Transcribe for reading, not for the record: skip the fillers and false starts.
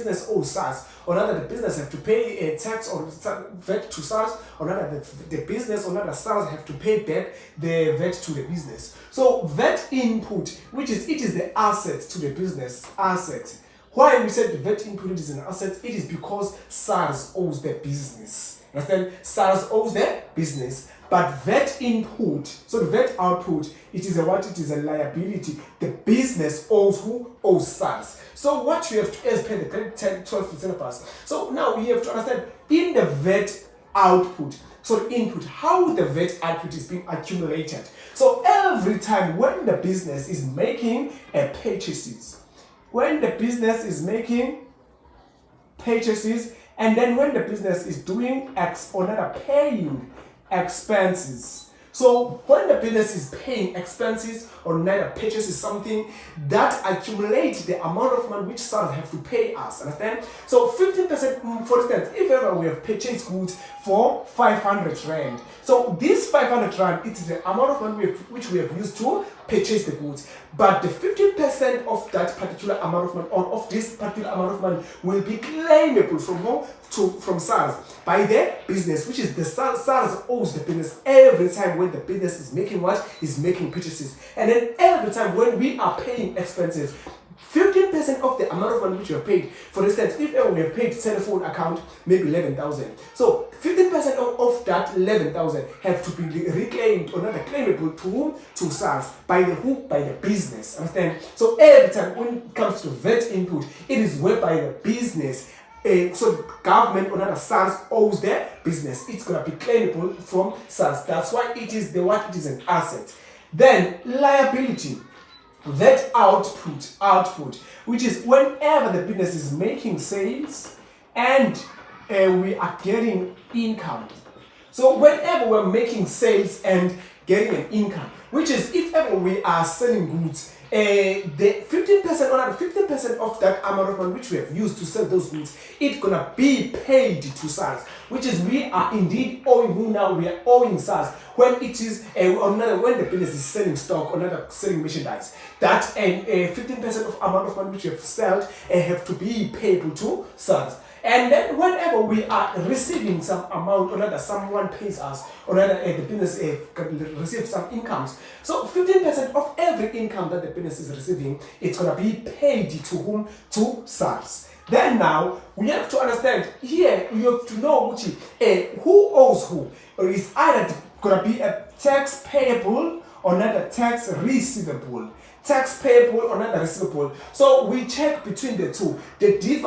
business owes SARS, or rather the business have to pay a tax or VAT to SARS, or rather the business or rather SARS have to pay back the VAT to the business. So VAT input, which is it is the asset to the business asset. Why we said the VAT input is an asset? It is because SARS owes the business. Understand? SARS owes the business. But VAT input, so the VAT output, it is a what? It is a liability. The business owes who? Owes SARS. So what you have to as per the grade 10, 12 syllabus. So now we have to understand in the VAT output, so the input, how the VAT output is being accumulated. So every time when the business is making purchases, when the business is making purchases, and then when the business is doing paying expenses. So when the business is paying expenses or neither purchases something, that accumulates the amount of money which SARS have to pay us. Understand? So 15%, for instance, if ever we have purchased goods for 500 rand. So this 500 rand, it's the amount of money which we have used to purchase the goods. But the 15% of that particular amount of money, or of this particular amount of money, will be claimable from whom? From SARS by the business, which is the SARS owes the business every time when the business is making what? Is making purchases. And then every time when we are paying expenses, 15% of the amount of money which you have paid. For instance, if ever we have paid telephone account, maybe 11,000. So 15% of that 11,000 have to be reclaimed or not claimable to whom? To SARS. By the who? By the business. Understand? So every time when it comes to VAT input, it is whereby the business, so the government or not SARS owes their business. It's gonna be claimable from SARS. That's why it is the what? It is an asset. Then liability. That output, which is whenever the business is making sales and we are getting income. So whenever we're making sales and getting an income, which is if ever we are selling goods, the 15% or not 15% of that amount of money which we have used to sell those goods, it's gonna be paid to SARS, which is we are indeed owing who now? We are owing SARS when it is when the business is selling stock or not selling merchandise. That 15% of amount of money which we have sold have to be payable to SARS. And then whenever we are receiving some amount, or rather someone pays us, or rather the business receives some incomes. So 15% of every income that the business is receiving, it's going to be paid to whom? To SARS. Then now, we have to understand, here you have to know which who owes who. Or it's either going to be a tax payable or not a tax receivable. Tax payable or not receivable. So we check between the two. The difference